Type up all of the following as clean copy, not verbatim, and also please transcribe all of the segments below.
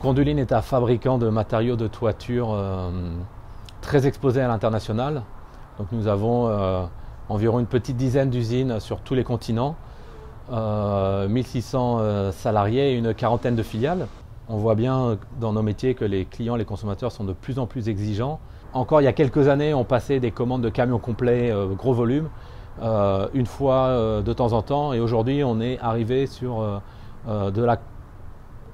Conduline est un fabricant de matériaux de toiture très exposé à l'international. Donc nous avons environ une petite dizaine d'usines sur tous les continents, 1600 salariés et une quarantaine de filiales. On voit bien dans nos métiers que les clients, les consommateurs sont de plus en plus exigeants. Encore il y a quelques années, on passait des commandes de camions complets, gros volume, une fois de temps en temps. Et aujourd'hui, on est arrivé sur de la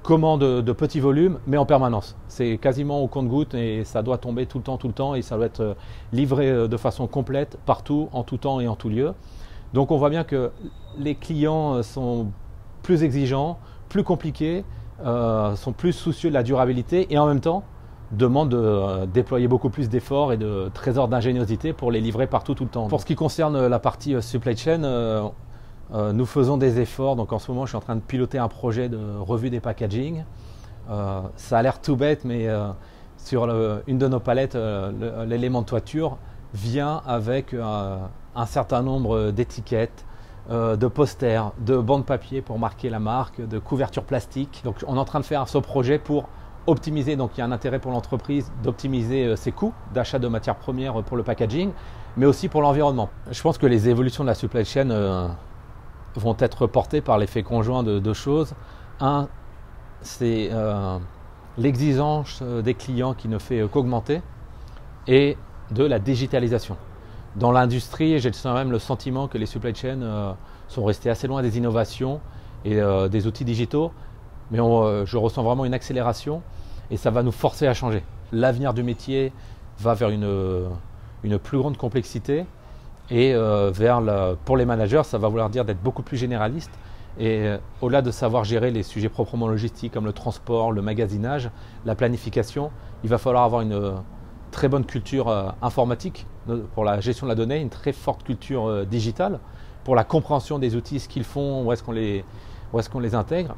commande de petits volumes, mais en permanence. C'est quasiment au compte-gouttes et ça doit tomber tout le temps et ça doit être livré de façon complète, partout, en tout temps et en tout lieu. Donc on voit bien que les clients sont plus exigeants, plus compliqués, sont plus soucieux de la durabilité et en même temps demandent de déployer beaucoup plus d'efforts et de trésors d'ingéniosité pour les livrer partout, tout le temps. Pour ce qui concerne la partie supply chain, nous faisons des efforts. Donc en ce moment, je suis en train de piloter un projet de revue des packaging. Ça a l'air tout bête, mais sur une de nos palettes, l'élément de toiture vient avec un certain nombre d'étiquettes, de posters, de bandes papier pour marquer la marque, de couvertures plastiques. Donc on est en train de faire ce projet pour optimiser, donc il y a un intérêt pour l'entreprise d'optimiser ses coûts d'achat de matières premières pour le packaging, mais aussi pour l'environnement. Je pense que les évolutions de la supply chain vont être portées par l'effet conjoint de deux choses. Un, c'est l'exigence des clients qui ne fait qu'augmenter, et de la digitalisation. Dans l'industrie, j'ai même le sentiment que les supply chains sont restés assez loin des innovations et des outils digitaux, mais je ressens vraiment une accélération et ça va nous forcer à changer. L'avenir du métier va vers une plus grande complexité et pour les managers, ça va vouloir dire d'être beaucoup plus généraliste et au-delà de savoir gérer les sujets proprement logistiques comme le transport, le magasinage, la planification, il va falloir avoir une très bonne culture informatique pour la gestion de la donnée, une très forte culture digitale pour la compréhension des outils, ce qu'ils font, où est-ce qu'on les intègre.